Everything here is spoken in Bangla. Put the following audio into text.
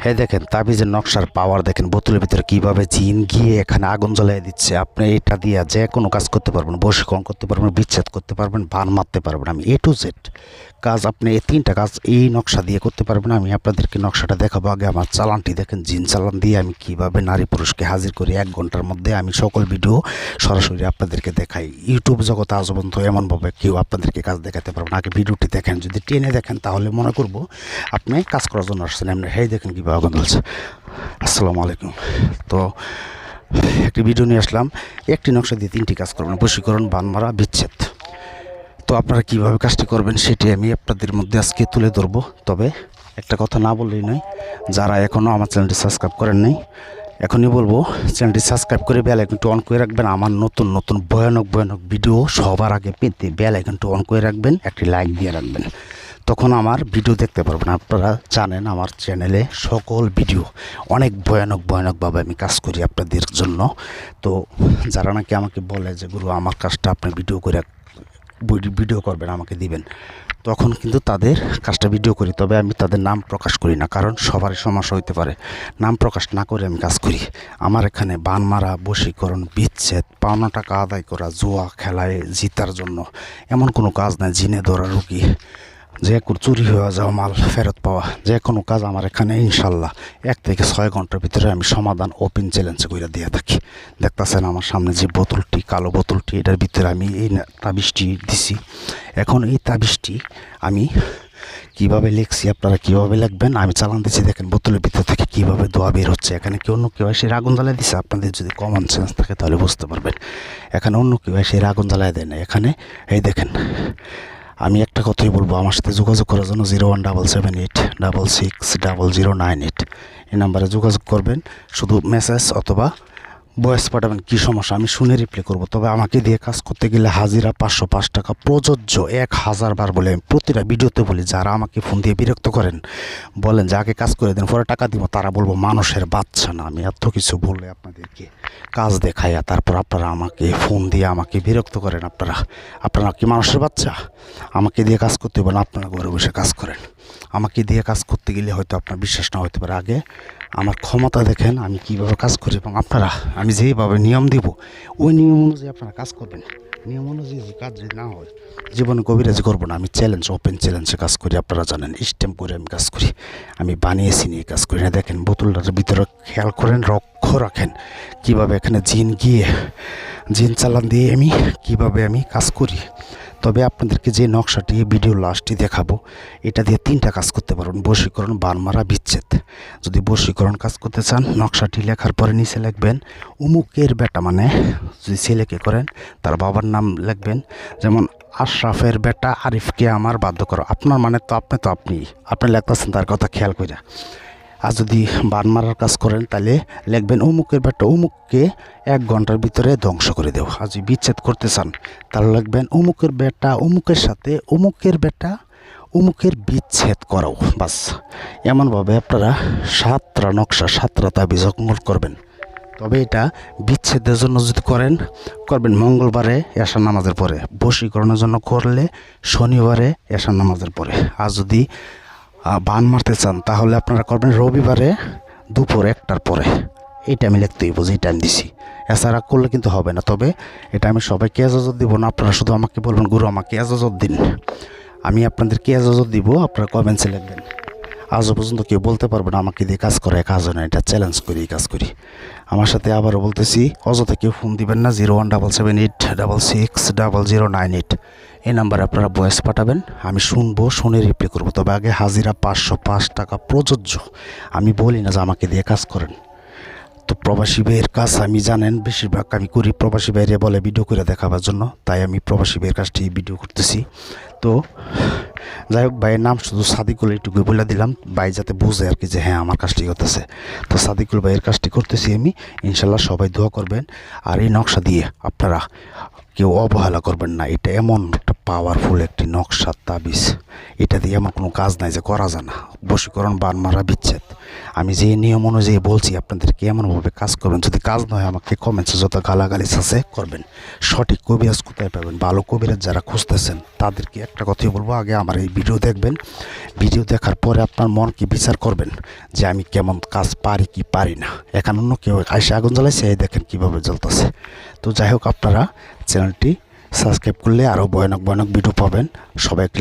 হ্যাঁ দেখেন তাবিজের নকশার পাওয়ার দেখেন, বোতলের ভিতরে কীভাবে জিন গিয়ে এখানে আগুন জ্বালিয়ে দিচ্ছে। আপনি এটা দিয়ে যে কোনো কাজ করতে পারবেন, বশীকরণ করতে পারবেন, বিচ্ছেদ করতে পারবেন, বান মারতে পারবেন। আমি A to Z কাজ আপনি এই 3টা কাজ এই নকশা দিয়ে করতে পারবেন। আমি আপনাদেরকে নকশাটা দেখাবো। আগে আমার চালানটি দেখেন, জিন চালান দিয়ে আমি কিভাবে নারী পুরুষকে হাজির করি 1 ঘন্টার মধ্যে। আমি সকল ভিডিও সরাসরি আপনাদেরকে দেখাই। ইউটিউব জগতে আজ পর্যন্ত এমনভাবে কেউ আপনাদেরকে কাজ দেখাতে পারবেন। আগে ভিডিওটি দেখেন, যদি টেনে দেখেন তাহলে মনে করব আপনি কাজ করার জন্য আসছেন। এমনি হেই দেখেন কীভাবে আগুন জ্বলছে। আসসালামু আলাইকুম। তো একটি ভিডিও নিয়ে আসলাম, একটি নকশা দিয়ে 3টি কাজ করবেন, বশীকরণ, বান মারা, বিচ্ছেদ। তো আপনারা কীভাবে কাজটি করবেন সেটি আমি আপনাদের মধ্যে আজকে তুলে ধরবো। তবে একটা কথা না বললেই নয়, যারা এখনও আমার চ্যানেলটি সাবস্ক্রাইব করেন নাই এখনই বলবো চ্যানেলটি সাবস্ক্রাইব করে বেল আইকনটি অন করে রাখবেন। আমার নতুন নতুন ভয়ানক ভিডিও সবার আগে পেতে বেল আইকনটি অন করে রাখবেন, একটি লাইক দিয়ে রাখবেন, তখন আমার ভিডিও দেখতে পারবেন। আপনারা জানেন আমার চ্যানেলে সকল ভিডিও অনেক ভয়ানকভাবে আমি কাজ করি আপনাদের জন্য। তো যারা নাকি আমাকে বলে যে গুরু আমার কাজটা আপনি ভিডিও করবেন, আমাকে দিবেন, তখন কিন্তু তাদের কাজটা ভিডিও করি। তবে আমি তাদের নাম প্রকাশ করি না, কারণ সবারই সমস্যা হইতে পারে। নাম প্রকাশ না করে আমি কাজ করি। আমার এখানে বান মারা, বশীকরণ, বিচ্ছেদ, পাওনা টাকা আদায় করা, জুয়া খেলায় জিতার জন্য এমন কোনো কাজ নাই। জিনে ধরা রুগী, যে কোনো চুরি হয়ে যাওয়া মাল ফেরত পাওয়া, যে কোনো কাজ আমার এখানে ইনশাল্লাহ 1 থেকে 6 ঘন্টার ভিতরে আমি সমাধান ওপেন চ্যালেঞ্জ করে দিয়ে থাকি। দেখতেছেন আমার সামনে যে বোতলটি, কালো বোতলটি, এটার ভিতরে আমি এই তাবিজটি দিছি। এখন এই তাবিজটি আমি কীভাবে লিখছি, আপনারা কীভাবে লিখবেন আমি চালান দিচ্ছি। দেখেন বোতলের ভিতর থেকে কীভাবে ধোয়া বের হচ্ছে। এখানে কি অন্য কেউ এসে আগুন জ্বালিয়ে দিচ্ছে? আপনাদের যদি কমন সেন্স থাকে তাহলে বুঝতে পারবেন। এখানে অন্য কেউ এসে আগুন জ্বালিয়ে দেয় না। এখানে এই দেখেন, আমি একটা কথাই বলবো, আমার সাথে যোগাযোগ করার জন্য 017786600098 এই নাম্বারে যোগাযোগ করবেন। শুধু মেসেজ অথবা ভয়েস পাঠাবেন কী সমস্যা, আমি শুনে রিপ্লাই করব। তবে আমাকে দিয়ে কাজ করতে গেলে হাজিরা 505 টাকা প্রযোজ্য। 1000 বার বলে আমি প্রতিটা ভিডিওতে বলি। যারা আমাকে ফোন দিয়ে বিরক্ত করেন, বলেন যে আগে কাজ করে দেন পরে টাকা দিব, তারা বলবো মানুষের বাচ্চা না। আমি এত কিছু বলে আপনাদেরকে কাজ দেখাইয়া তারপর আপনারা আমাকে ফোন দিয়ে আমাকে বিরক্ত করেন। আপনারা কি মানুষের বাচ্চা? আমাকে দিয়ে কাজ করতে বলেন, আপনারা ঘরে বসে কাজ করেন। আমাকে দিয়ে কাজ করতে গেলে হয়তো আপনার বিশ্বাস না হতে পারে। আগে আমার ক্ষমতা দেখেন, আমি কীভাবে কাজ করি, এবং আপনারা আমি যেভাবে নিয়ম দিব ওই নিয়ম অনুযায়ী আপনারা কাজ করবেন। নিয়ম অনুযায়ী যে কাজ যদি না হয় জীবনে কবিরাজি করবো না। আমি ওপেন চ্যালেঞ্জে কাজ করি, আপনারা জানেন। স্ট্যাম্প করে আমি কাজ করি, আমি বানিয়েছি নিয়ে কাজ করি না। দেখেন বোতলটার ভিতরে খেয়াল করেন, লক্ষ্য রাখেন কীভাবে এখানে জিন চালান দিয়ে আমি কীভাবে আমি কাজ করি। তবে আপনাদেরকে যে নকশাটি ভিডিও লাস্টে দেখাবো, এটা দিয়ে 3টা কাজ করতে পারবেন, বশীকরণ, বান মারা, বিচ্ছেদ। যদি বশীকরণ কাজ করতে চান, নকশাটি লেখার পরে নিচে লিখবেন উমুকের বেটা, মানে যদি ছেলেকে করেন তার বাবার নাম লিখবেন। যেমন আশরাফের বেটা আরিফকে আমার বাধ্য করো। আপনার মানে তো আপনি লিখতেছেন তার কথা খেয়াল করে। আর যদি বান মারার কাজ করেন তাহলে লিখবেন অমুকের বেটা অমুককে 1 ঘন্টার ভিতরে ধ্বংস করে দেও। আর যদি বিচ্ছেদ করতে চান তাহলে লিখবেন অমুকের বেটা অমুকের সাথে অমুকের বেটা অমুকের বিচ্ছেদ করাও। বাস এমনভাবে আপনারা 7টা নকশা 7টা তাবিজ করবেন। তবে এটা বিচ্ছেদের জন্য যদি করবেন মঙ্গলবারে এশার নামাজের পরে, বশীকরণের জন্য করলে শনিবারে এশার নামাজের পরে। আর যদি বান মারতে চান তাহলে আপনারা করবেন রবিবারে দুপুর 1টার পরে। এইটা আমি লিখতেই বুঝি, টাইম দিছি। এছাড়া করলে কিন্তু হবে না। তবে এটা আমি সবাইকে এজাজত দিব না, আপনারা শুধু আমাকে বলবেন গুরু আমাকে এজাজত দিন। আমি আপনাদেরকে এজাজত দিব, আপনারা কমেন্টসে লিখবেন। আজও পর্যন্ত কেউ বলতে পারবে না আমাকে দিয়ে কাজ করায় কাজ হয় না। এটা চ্যালেঞ্জ করি কাজ করি। আমার সাথে আবারও বলতেছি, অযথা কেউ ফোন দিবেন না। 017786600098 এই নাম্বারে আপনারা ভয়েস পাঠাবেন, আমি শুনবো, শুনে রিপ্লাই করবো। তবে আগে হাজিরা 505 টাকা প্রযোজ্য। আমি বলি না যে আমাকে দিয়ে কাজ করেন। তো প্রবাসী ভাইয়ের কাজ আমি জানেন বেশিরভাগ আমি করি, প্রবাসী ভাইরে বলে ভিডিও করে দেখাবার জন্য, তাই আমি প্রবাসী ভাইয়ের কাজটি ভিডিও করতেছি। তো যাই হোক, ভাইয়ের নাম শুধু সাদিকুল এইটুকুই বলে দিলাম, ভাই যাতে বুঝে আর কি যে হ্যাঁ আমার কাজটি করতেছে। তো সাদিকুল ভাইয়ের কাজটি করতেছি আমি, ইনশাল্লাহ সবাই দোয়া করবেন। আর এই নকশা দিয়ে আপনারা কেউ অবহেলা করবেন না। এটা এমন একটা পাওয়ারফুল একটি নকশা তাবিজ, এটা দিয়ে এমন কোনো কাজ নাই যে করা যায় না। বশীকরণ, বান মারা, বিচ্ছেদ আমি যে নিয়ম অনুযায়ী বলছি আপনাদেরকে এমনভাবে কাজ করবেন। যদি কাজ নয় আমাকে কমেন্টসে যত গালাগালি আছে করবেন। সঠিক কবিরাজ কোথায় পাবেন? ভালো কবিরাজ যারা খুঁজতেছেন তাদেরকে একটা কথাই বলবো, আগে আমার আমার এই ভিডিও দেখবেন। ভিডিও দেখার পরে আপনার মন কি বিচার করবেন যে আমি কেমন কাজ পারি কি পারি না। এখন অন্য কেউ আইসে আগুন জ্বালাইছে, এই দেখেন কীভাবে জ্বলতেছে। তো যাই হোক, আপনারা চ্যানেলটি সাবস্ক্রাইব করলে আরও ভয়ানক ভয়ানক ভিডিও পাবেন। সবাই একটি